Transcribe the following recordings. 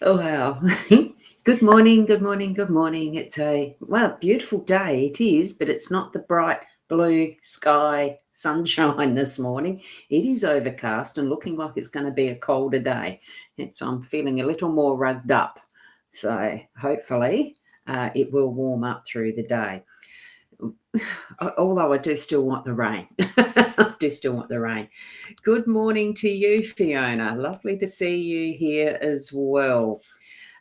Oh, wow. Good morning, good morning, good morning. It's a, well, beautiful day. It is, but it's not the bright blue sky sunshine this morning. It is overcast and looking like it's going to be a colder day. I'm feeling a little more rugged up. So hopefully it will warm up through the day. Although I do still want the rain. I do still want the rain. Good morning to you, Fiona. Lovely to see you here as well.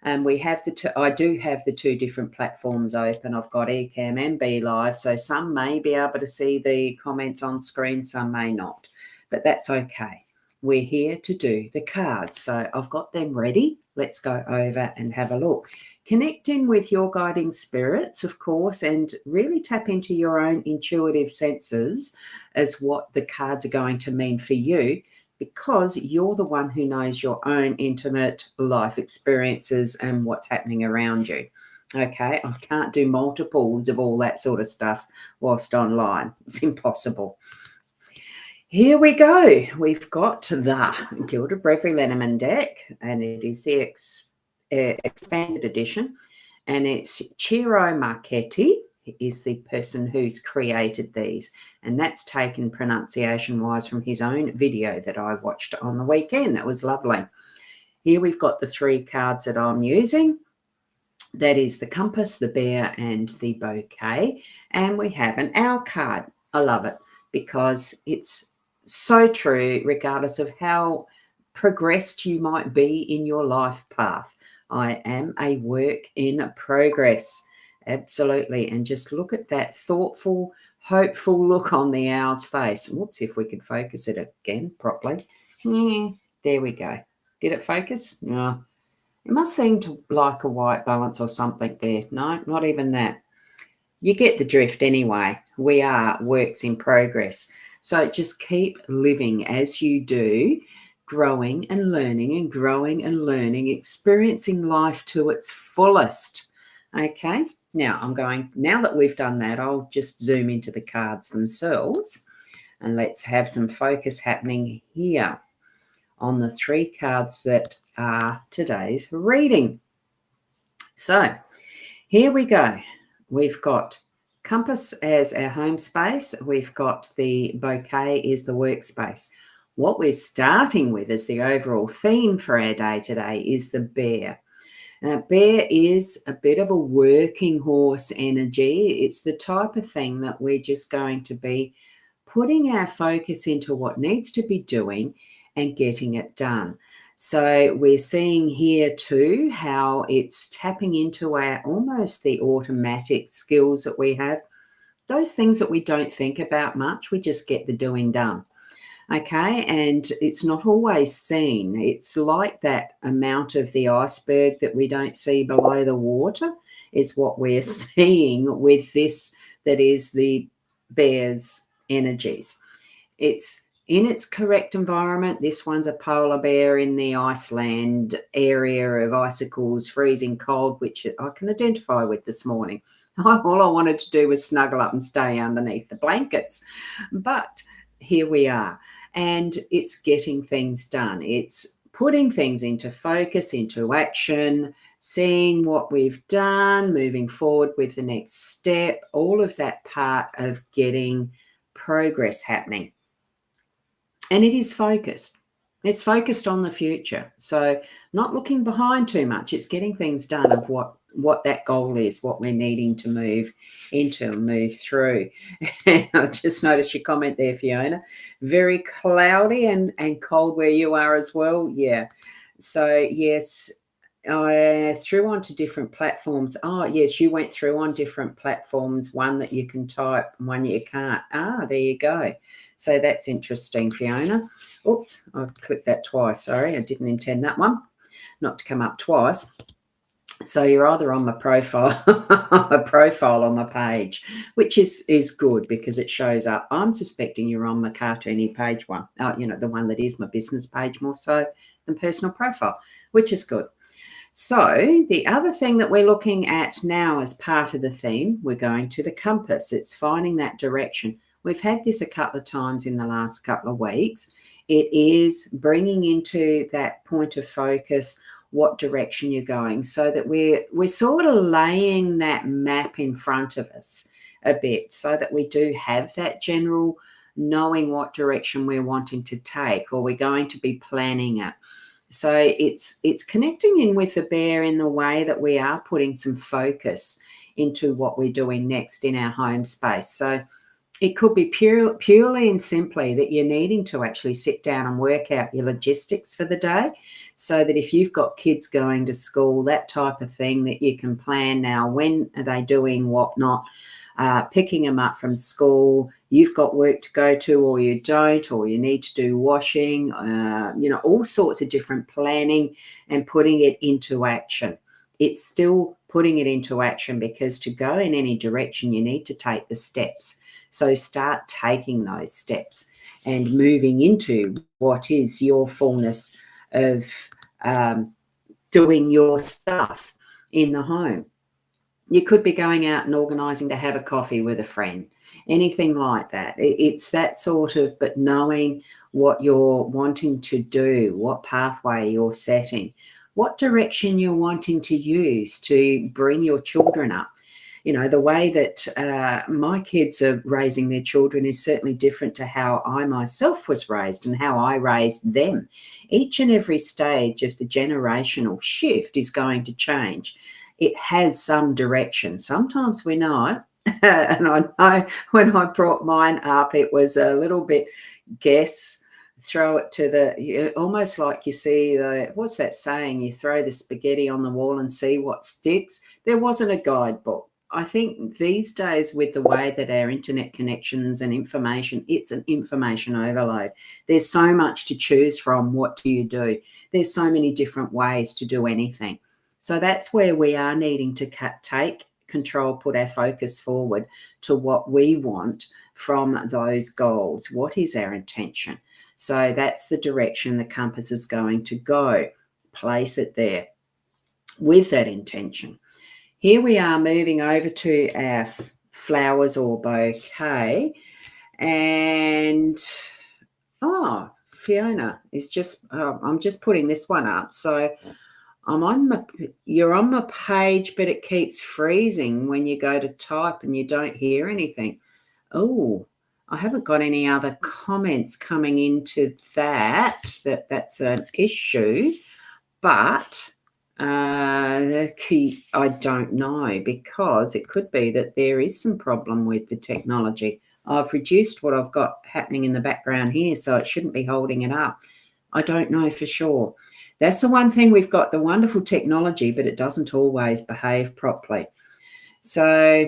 And we have I do have the two different platforms open. I've got Ecamm and Be Live, so some may be able to see the comments on screen, some may not, but that's okay. We're here to do the cards, so I've got them ready. Let's go over and have a look. Connect in with your guiding spirits, of course, and really tap into your own intuitive senses as what the cards are going to mean for you, because you're the one who knows your own intimate life experiences and what's happening around you. Okay, I can't do multiples of all that sort of stuff whilst online. It's impossible. Here we go. We've got the Gilded Breviary Lenormand deck, and it is the expanded edition, and it's Ciro Marchetti is the person who's created these, and that's taken pronunciation-wise from his own video that I watched on the weekend. That was lovely. Here we've got the three cards that I'm using. That is the compass, the bear, and the bouquet. And we have an owl card. I love it because it's so true, regardless of how progressed you might be in your life path. I am a work in progress. Absolutely. And just look at that thoughtful, hopeful look on the owl's face. Whoops, if we could focus it again properly. Yeah, there we go. Did it focus? No. It must seem to like a white balance or something there. No, not even that. You get the drift anyway. We are works in progress. So just keep living as you do, growing and learning, experiencing life to its fullest. Okay, now now that we've done that, I'll just zoom into the cards themselves and let's have some focus happening here on the three cards that are today's reading. So here we go. We've got compass as our home space. We've got the bouquet is the workspace. What we're starting with as the overall theme for our day today is the bear. Now, bear is a bit of a working horse energy. It's the type of thing that we're just going to be putting our focus into what needs to be doing and getting it done. So we're seeing here too how it's tapping into our almost the automatic skills that we have, those things that we don't think about much, we just get the doing done. Okay, and it's not always seen. It's like that amount of the iceberg that we don't see below the water is what we're seeing with this, that is the bear's energies. It's in its correct environment. This one's a polar bear in the Iceland area of icicles, freezing cold, which I can identify with this morning. All I wanted to do was snuggle up and stay underneath the blankets. But here we are, and it's getting things done. It's putting things into focus, into action, seeing what we've done, moving forward with the next step, all of that part of getting progress happening. And it is focused. It's focused on the future. So not looking behind too much. It's getting things done of what that goal is, what we're needing to move into and move through. I just noticed your comment there, Fiona. Very cloudy and cold where you are as well. Yeah. So, yes, I threw onto different platforms. Oh, yes, you went through on different platforms, one that you can type and one you can't. Ah, there you go. So that's interesting, Fiona. Oops, I clicked that twice. Sorry, I didn't intend that one, not to come up twice. So you're either on my profile, a profile on my page, which is good because it shows up. I'm suspecting you're on my cartoony page one, the one that is my business page more so than personal profile, which is good. So the other thing that we're looking at now as part of the theme, we're going to the compass. It's finding that direction. We've had this a couple of times in the last couple of weeks. It is bringing into that point of focus what direction you're going, so that we're sort of laying that map in front of us a bit, so that we do have that general knowing what direction we're wanting to take, or we're going to be planning it. So it's connecting in with the bear in the way that we are putting some focus into what we're doing next in our home space. So it could be purely and simply that you're needing to actually sit down and work out your logistics for the day, so that if you've got kids going to school, that type of thing, that you can plan now, when are they doing what not, picking them up from school, you've got work to go to or you don't, or you need to do washing, all sorts of different planning and putting it into action. It's still putting it into action, because to go in any direction, you need to take the steps. So start taking those steps and moving into what is your fullness of doing your stuff in the home. You could be going out and organising to have a coffee with a friend, anything like that. It's that sort of, but knowing what you're wanting to do, what pathway you're setting, what direction you're wanting to use to bring your children up. The way that my kids are raising their children is certainly different to how I myself was raised and how I raised them. Each and every stage of the generational shift is going to change. It has some direction. Sometimes we're not. And I know when I brought mine up, it was a little bit guess, throw it to almost like you see, what's that saying? You throw the spaghetti on the wall and see what sticks. There wasn't a guidebook. I think these days, with the way that our internet connections and information, it's an information overload. There's so much to choose from. What do you do? There's so many different ways to do anything. So that's where we are needing to take control, put our focus forward to what we want from those goals. What is our intention? So that's the direction the compass is going to go. Place it there with that intention. Here we are moving over to our flowers or bouquet. And, Fiona is just, I'm just putting this one up. So you're on my page, but it keeps freezing when you go to type and you don't hear anything. Oh, I haven't got any other comments coming into that's an issue, but I don't know, because it could be that there is some problem with the technology. I've reduced what I've got happening in the background here, so it shouldn't be holding it up. I don't know for sure. That's the one thing, we've got the wonderful technology, but it doesn't always behave properly. So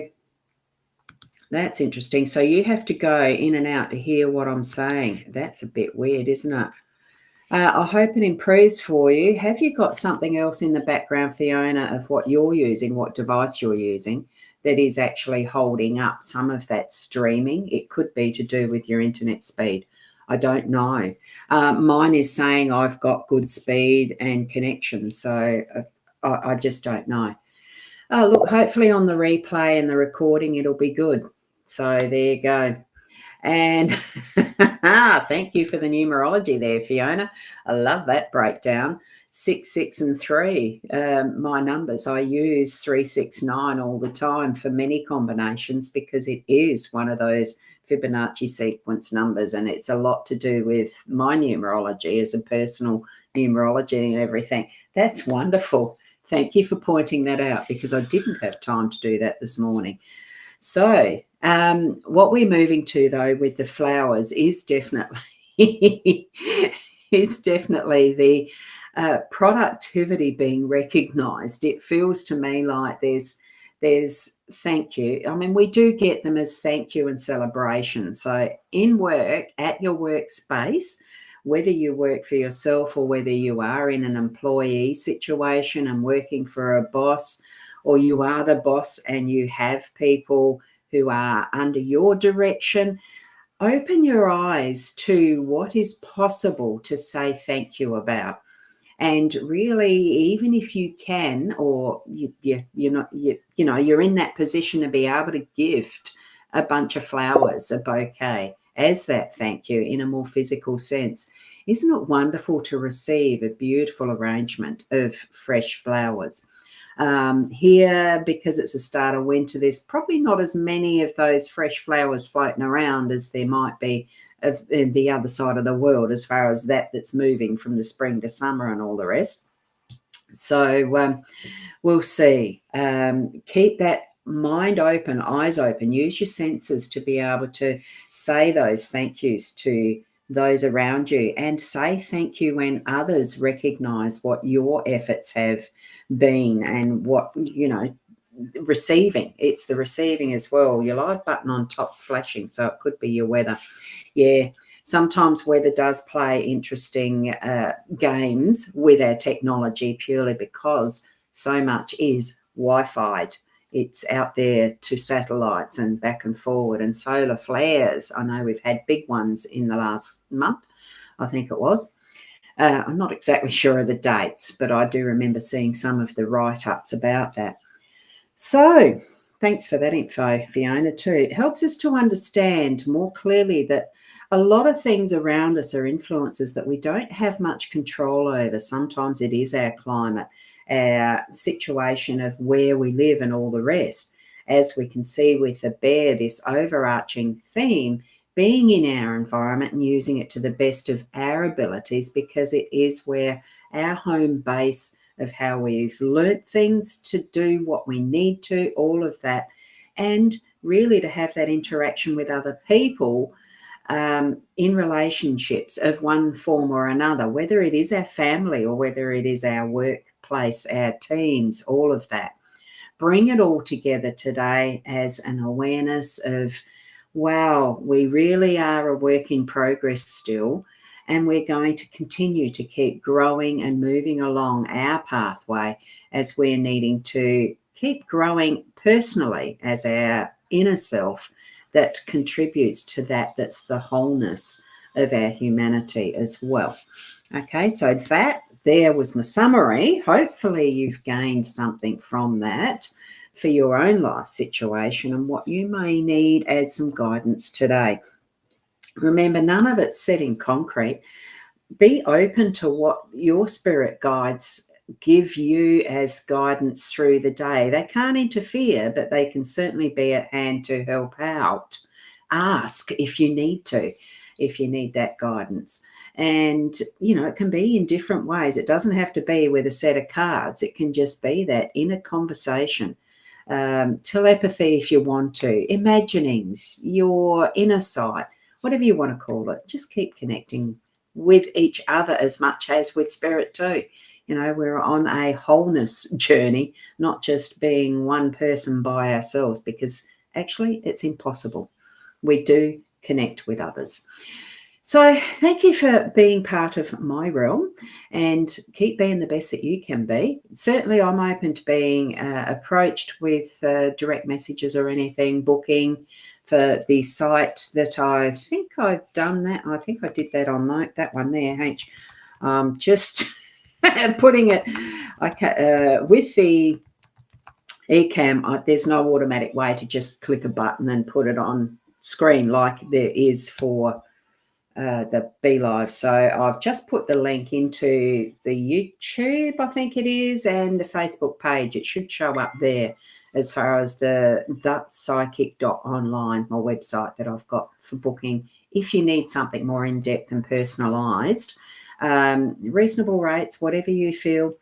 that's interesting. So you have to go in and out to hear what I'm saying. That's a bit weird, isn't it? I hope it improves for you. Have you got something else in the background, Fiona, of what you're using, what device you're using, that is actually holding up some of that streaming? It could be to do with your internet speed. I don't know. Mine is saying I've got good speed and connection, so I just don't know. Oh, look, hopefully on the replay and the recording it'll be good. So there you go. And thank you for the numerology there, Fiona. I love that breakdown. 6, 6 and 3, my numbers. I use 3, 6, 9 all the time for many combinations, because it is one of those Fibonacci sequence numbers, and it's a lot to do with my numerology as a personal numerology and everything. That's wonderful. Thank you for pointing that out, because I didn't have time to do that this morning. So what we're moving to, though, with the flowers is definitely the productivity being recognised. It feels to me like there's thank you. I mean, we do get them as thank you and celebration. So in work, at your workspace, whether you work for yourself or whether you are in an employee situation and working for a boss, or you are the boss and you have people who are under your direction, open your eyes to what is possible to say thank you about. And really, even if you can, or you're in that position to be able to gift a bunch of flowers, a bouquet, as that thank you in a more physical sense. Isn't it wonderful to receive a beautiful arrangement of fresh flowers? Here, because it's the start of winter, there's probably not as many of those fresh flowers floating around as there might be of the other side of the world, as far as that's moving from the spring to summer and all the rest. So we'll see. Keep that mind open, eyes open. Use your senses to be able to say those thank yous to those around you, and say thank you when others recognize what your efforts have been and what, receiving. It's the receiving as well. Your live button on top's flashing, so it could be your weather. Yeah, sometimes weather does play interesting games with our technology, purely because so much is Wi-Fi'd. It's out there to satellites and back and forward, and solar flares. I know we've had big ones in the last month, I think it was. I'm not exactly sure of the dates, but I do remember seeing some of the write-ups about that. So thanks for that info, Fiona, too. It helps us to understand more clearly that a lot of things around us are influences that we don't have much control over. Sometimes it is our climate, our situation of where we live and all the rest. As we can see with the bear, this overarching theme being in our environment and using it to the best of our abilities, because it is where our home base of how we've learnt things to do what we need to, all of that, and really to have that interaction with other people in relationships of one form or another, whether it is our family or whether it is our workplace, our teams, all of that. Bring it all together today as an awareness of, wow, we really are a work in progress still, and we're going to continue to keep growing and moving along our pathway as we're needing to keep growing personally as our inner self that contributes to that's the wholeness of our humanity as well. Okay, so that there was my summary. Hopefully you've gained something from that for your own life situation and what you may need as some guidance today. Remember, none of it's set in concrete. Be open to what your spirit guides give you as guidance through the day. They can't interfere, but they can certainly be at hand to help out. Ask if you need to, if you need that guidance. And, it can be in different ways. It doesn't have to be with a set of cards. It can just be that inner conversation. Telepathy, if you want to, imaginings, your inner sight, whatever you want to call it. Just keep connecting with each other as much as with spirit too. We're on a wholeness journey, not just being one person by ourselves, because actually it's impossible. We do connect with others. So thank you for being part of my realm, and keep being the best that you can be. Certainly I'm open to being approached with direct messages or anything, booking for the site that I think I've done that. I think I did that on that one there, H. Just putting it with the eCam, there's no automatic way to just click a button and put it on screen like there is for the Be Live. So I've just put the link into the YouTube, I think it is, and the Facebook page. It should show up there as far as the psychic.online, my website that I've got for booking. If you need something more in-depth and personalised, reasonable rates, whatever you feel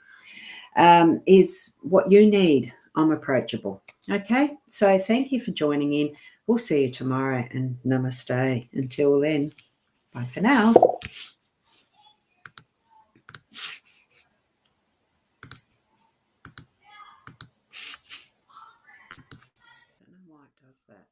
is what you need. I'm approachable. Okay, so thank you for joining in. We'll see you tomorrow, and namaste. Until then, bye for now. I don't know why it does that.